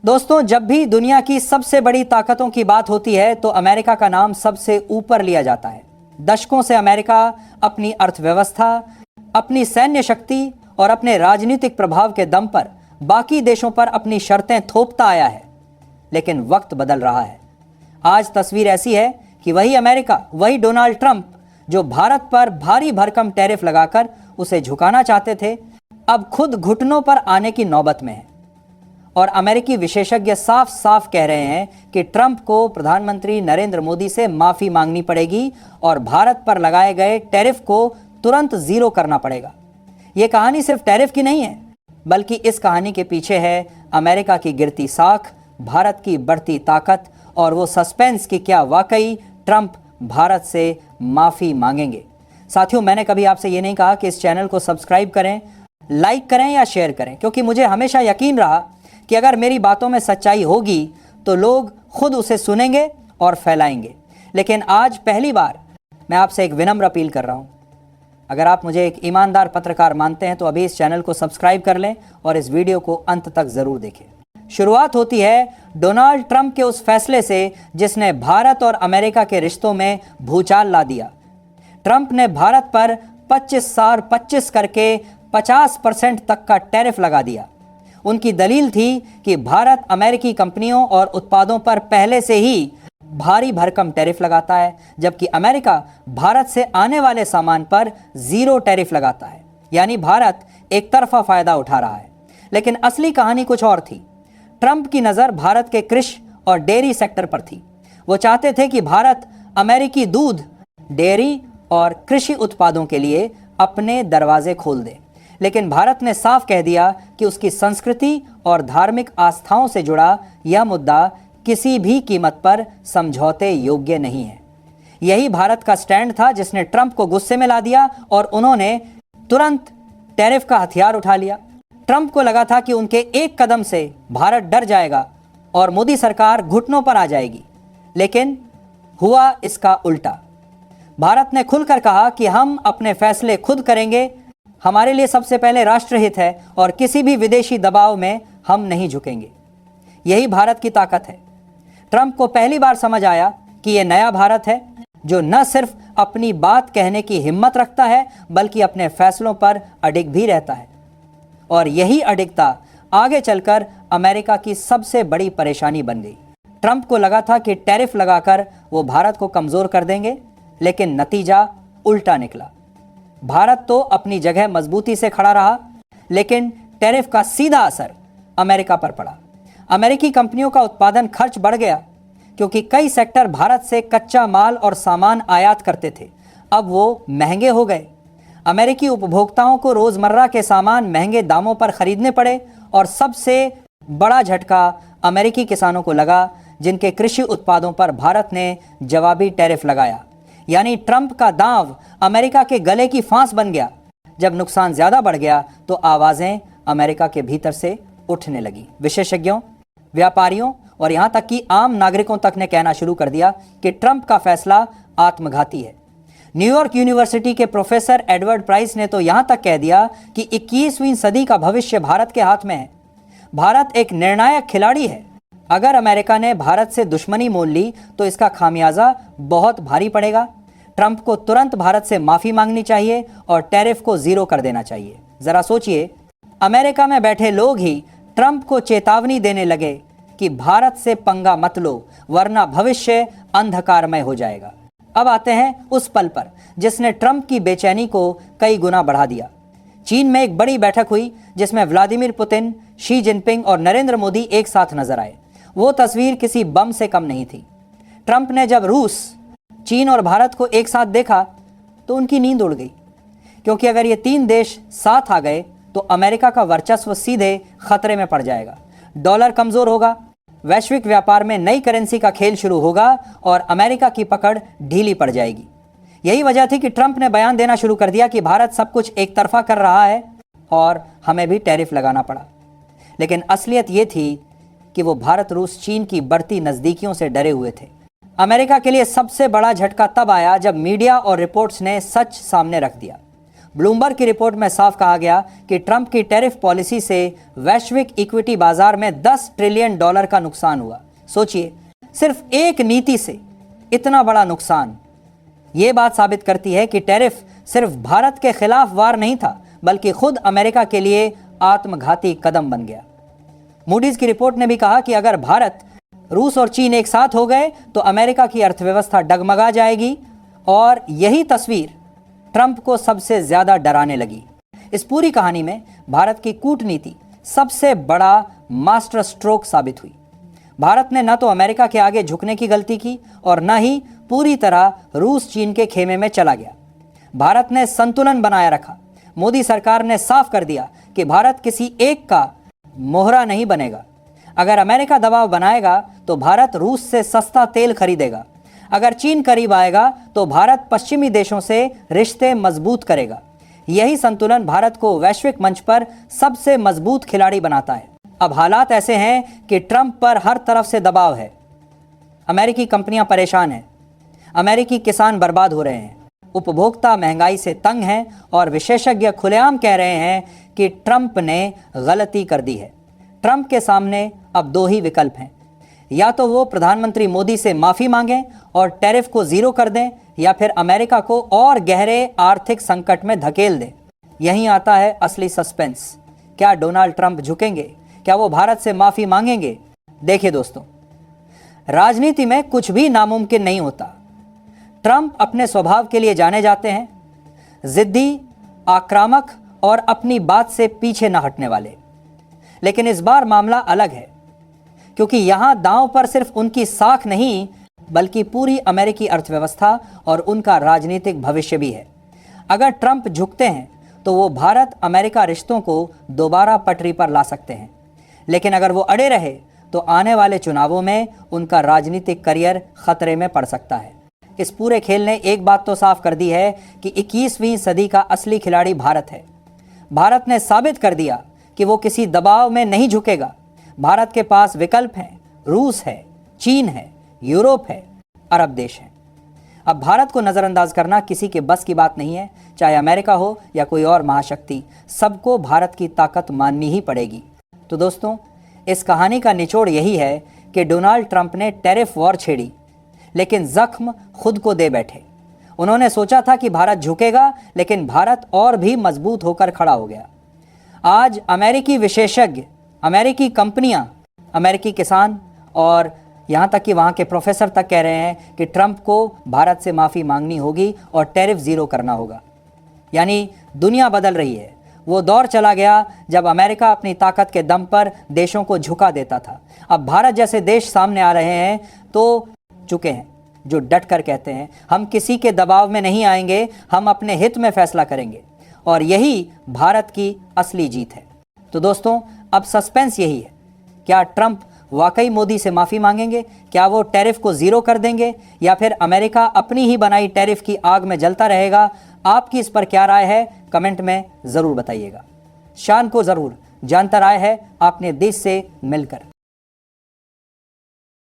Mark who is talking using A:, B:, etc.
A: दोस्तों, जब भी दुनिया की सबसे बड़ी ताकतों की बात होती है तो अमेरिका का नाम सबसे ऊपर लिया जाता है। दशकों से अमेरिका अपनी अर्थव्यवस्था, अपनी सैन्य शक्ति और अपने राजनीतिक प्रभाव के दम पर बाकी देशों पर अपनी शर्तें थोपता आया है। लेकिन वक्त बदल रहा है। आज तस्वीर ऐसी है कि वही अमेरिका, वही डोनाल्ड ट्रंप जो भारत पर भारी भरकम टैरिफ लगाकर उसे झुकाना चाहते थे, अब खुद घुटनों पर आने की नौबत में है। और अमेरिकी विशेषज्ञ साफ साफ कह रहे हैं कि ट्रंप को प्रधानमंत्री नरेंद्र मोदी से माफी मांगनी पड़ेगी और भारत पर लगाए गए टैरिफ को तुरंत जीरो करना पड़ेगा। यह कहानी सिर्फ टैरिफ की नहीं है, बल्कि इस कहानी के पीछे है अमेरिका की गिरती साख, भारत की बढ़ती ताकत और वो सस्पेंस कि क्या वाकई ट्रंप भारत से माफी मांगेंगे। साथियों, मैंने कभी आपसे ये नहीं कहा कि इस चैनल को सब्सक्राइब करें, लाइक करें या शेयर करें, क्योंकि मुझे हमेशा यकीन रहा कि अगर मेरी बातों में सच्चाई होगी तो लोग खुद उसे सुनेंगे और फैलाएंगे। लेकिन आज पहली बार मैं आपसे एक विनम्र अपील कर रहा हूं। अगर आप मुझे एक ईमानदार पत्रकार मानते हैं तो अभी इस चैनल को सब्सक्राइब कर लें और इस वीडियो को अंत तक जरूर देखें। शुरुआत होती है डोनाल्ड ट्रंप के उस फैसले से जिसने भारत और अमेरिका के रिश्तों में भूचाल ला दिया। ट्रंप ने भारत पर 25 करके 50% तक का टैरिफ लगा दिया। उनकी दलील थी कि भारत अमेरिकी कंपनियों और उत्पादों पर पहले से ही भारी भरकम टैरिफ लगाता है, जबकि अमेरिका भारत से आने वाले सामान पर जीरो टैरिफ लगाता है। यानी भारत एक तरफा फायदा उठा रहा है। लेकिन असली कहानी कुछ और थी। ट्रंप की नजर भारत के कृषि और डेयरी सेक्टर पर थी। वो चाहते थे कि भारत अमेरिकी दूध, डेयरी और कृषि उत्पादों के लिए अपने दरवाजे खोल दे। लेकिन भारत ने साफ कह दिया कि उसकी संस्कृति और धार्मिक आस्थाओं से जुड़ा यह मुद्दा किसी भी कीमत पर समझौते योग्य नहीं है। यही भारत का स्टैंड था जिसने ट्रंप को गुस्से में ला दिया और उन्होंने तुरंत टैरिफ का हथियार उठा लिया। ट्रंप को लगा था कि उनके एक कदम से भारत डर जाएगा और मोदी सरकार घुटनों पर आ जाएगी। लेकिन हुआ इसका उल्टा। भारत ने खुलकर कहा कि हम अपने फैसले खुद करेंगे, हमारे लिए सबसे पहले राष्ट्रहित है और किसी भी विदेशी दबाव में हम नहीं झुकेंगे। यही भारत की ताकत है। ट्रंप को पहली बार समझ आया कि यह नया भारत है जो न सिर्फ अपनी बात कहने की हिम्मत रखता है, बल्कि अपने फैसलों पर अडिग भी रहता है। और यही अडिगता आगे चलकर अमेरिका की सबसे बड़ी परेशानी बन गई। ट्रंप को लगा था कि टैरिफ लगाकर वो भारत को कमजोर कर देंगे, लेकिन नतीजा उल्टा निकला। भारत तो अपनी जगह मजबूती से खड़ा रहा, लेकिन टैरिफ का सीधा असर अमेरिका पर पड़ा। अमेरिकी कंपनियों का उत्पादन खर्च बढ़ गया क्योंकि कई सेक्टर भारत से कच्चा माल और सामान आयात करते थे, अब वो महंगे हो गए। अमेरिकी उपभोक्ताओं को रोजमर्रा के सामान महंगे दामों पर खरीदने पड़े और सबसे बड़ा झटका अमेरिकी किसानों को लगा जिनके कृषि उत्पादों पर भारत ने जवाबी टैरिफ लगाया। यानी ट्रंप का दांव अमेरिका के गले की फांस बन गया। जब नुकसान ज्यादा बढ़ गया तो आवाजें अमेरिका के भीतर से उठने लगी। विशेषज्ञों, व्यापारियों और यहां तक कि आम नागरिकों तक ने कहना शुरू कर दिया कि ट्रंप का फैसला आत्मघाती है। न्यूयॉर्क यूनिवर्सिटी के प्रोफेसर एडवर्ड प्राइस ने तो यहां तक कह दिया कि 21वीं सदी का भविष्य भारत के हाथ में है। भारत एक निर्णायक खिलाड़ी है। अगर अमेरिका ने भारत से दुश्मनी मोल ली तो इसका खामियाजा बहुत भारी पड़ेगा। ट्रंप को तुरंत भारत से माफी मांगनी चाहिए और टैरिफ को जीरो कर देना चाहिए। जरा सोचिए, अमेरिका में बैठे लोग ही ट्रंप को चेतावनी देने लगे कि भारत से पंगा मत लो, वरना भविष्य अंधकारमय हो जाएगा। अब आते हैं उस पल पर जिसने ट्रंप की बेचैनी को कई गुना बढ़ा दिया। चीन में एक बड़ी बैठक हुई जिसमें व्लादिमीर पुतिन, शी जिनपिंग और नरेंद्र मोदी एक साथ नजर आए। वो तस्वीर किसी बम से कम नहीं थी। ट्रंप ने जब रूस, चीन और भारत को एक साथ देखा तो उनकी नींद उड़ गई, क्योंकि अगर ये तीन देश साथ आ गए तो अमेरिका का वर्चस्व सीधे खतरे में पड़ जाएगा। डॉलर कमजोर होगा, वैश्विक व्यापार में नई करेंसी का खेल शुरू होगा और अमेरिका की पकड़ ढीली पड़ जाएगी। यही वजह थी कि ट्रंप ने बयान देना शुरू कर दिया कि भारत सब कुछ एक तरफा कर रहा है और हमें भी टैरिफ लगाना पड़ा। लेकिन असलियत यह थी कि वो भारत, रूस, चीन की बढ़ती नजदीकियों से डरे हुए थे। अमेरिका के लिए सबसे बड़ा झटका तब आया जब मीडिया और रिपोर्ट्स ने सच सामने रख दिया। ब्लूमबर्ग की रिपोर्ट में साफ कहा गया कि ट्रंप की टैरिफ पॉलिसी से वैश्विक इक्विटी बाजार में $10 ट्रिलियन का नुकसान हुआ। सोचिए, सिर्फ एक नीति से इतना बड़ा नुकसान। यह बात साबित करती है कि टैरिफ सिर्फ भारत के खिलाफ वार नहीं था, बल्कि खुद अमेरिका के लिए आत्मघाती कदम बन गया। मूडीज की रिपोर्ट ने भी कहा कि अगर भारत, रूस और चीन एक साथ हो गए तो अमेरिका की अर्थव्यवस्था डगमगा जाएगी, और यही तस्वीर ट्रंप को सबसे ज्यादा डराने लगी। इस पूरी कहानी में भारत की कूटनीति सबसे बड़ा मास्टर स्ट्रोक साबित हुई। भारत ने न तो अमेरिका के आगे झुकने की गलती की और न ही पूरी तरह रूस चीन के खेमे में चला गया। भारत ने संतुलन बनाए रखा। मोदी सरकार ने साफ कर दिया कि भारत किसी एक का मोहरा नहीं बनेगा। अगर अमेरिका दबाव बनाएगा तो भारत रूस से सस्ता तेल खरीदेगा। अगर चीन करीब आएगा तो भारत पश्चिमी देशों से रिश्ते मजबूत करेगा। यही संतुलन भारत को वैश्विक मंच पर सबसे मजबूत खिलाड़ी बनाता है। अब हालात ऐसे हैं कि ट्रंप पर हर तरफ से दबाव है। अमेरिकी कंपनियां परेशान हैं, अमेरिकी किसान बर्बाद हो रहे हैं, उपभोक्ता महंगाई से तंग हैं और विशेषज्ञ खुलेआम कह रहे हैं कि ट्रंप ने गलती कर दी है। ट्रंप के सामने अब दो ही विकल्प हैं, या तो वो प्रधानमंत्री मोदी से माफी मांगें और टैरिफ को जीरो कर दें, या फिर अमेरिका को और गहरे आर्थिक संकट में धकेल दें। यहीं आता है असली सस्पेंस। क्या डोनाल्ड ट्रंप झुकेंगे? क्या वो भारत से माफी मांगेंगे? देखिए दोस्तों, राजनीति में कुछ भी नामुमकिन नहीं होता। ट्रंप अपने स्वभाव के लिए जाने जाते हैं, जिद्दी, आक्रामक और अपनी बात से पीछे न हटने वाले। लेकिन इस बार मामला अलग है, क्योंकि यहां दांव पर सिर्फ उनकी साख नहीं, बल्कि पूरी अमेरिकी अर्थव्यवस्था और उनका राजनीतिक भविष्य भी है। अगर ट्रंप झुकते हैं तो वो भारत अमेरिका रिश्तों को दोबारा पटरी पर ला सकते हैं, लेकिन अगर वो अड़े रहे तो आने वाले चुनावों में उनका राजनीतिक करियर खतरे में पड़ सकता है। इस पूरे खेल ने एक बात तो साफ कर दी है कि 21वीं सदी का असली खिलाड़ी भारत है। भारत ने साबित कर दिया कि वो किसी दबाव में नहीं झुकेगा। भारत के पास विकल्प हैं, रूस है, चीन है, यूरोप है, अरब देश है। अब भारत को नज़रअंदाज करना किसी के बस की बात नहीं है, चाहे अमेरिका हो या कोई और महाशक्ति, सबको भारत की ताकत माननी ही पड़ेगी। तो दोस्तों, इस कहानी का निचोड़ यही है कि डोनाल्ड ट्रंप ने टैरिफ वॉर छेड़ी, लेकिन जख्म खुद को दे बैठे। उन्होंने सोचा था कि भारत झुकेगा, लेकिन भारत और भी मजबूत होकर खड़ा हो गया। आज अमेरिकी विशेषज्ञ, अमेरिकी कंपनियां, अमेरिकी किसान और यहाँ तक कि वहाँ के प्रोफेसर तक कह रहे हैं कि ट्रंप को भारत से माफ़ी मांगनी होगी और टैरिफ ज़ीरो करना होगा। यानी दुनिया बदल रही है। वो दौर चला गया जब अमेरिका अपनी ताकत के दम पर देशों को झुका देता था। अब भारत जैसे देश सामने आ रहे हैं तो चुके हैं, जो डट कर कहते हैं हम किसी के दबाव में नहीं आएंगे, हम अपने हित में फैसला करेंगे, और यही भारत की असली जीत है। तो दोस्तों, अब सस्पेंस यही है, क्या ट्रंप वाकई मोदी से माफ़ी मांगेंगे? क्या वो टैरिफ को ज़ीरो कर देंगे, या फिर अमेरिका अपनी ही बनाई टैरिफ की आग में जलता रहेगा? आपकी इस पर क्या राय है, कमेंट में ज़रूर बताइएगा। शान को ज़रूर जानता राय है आपने देश से मिलकर।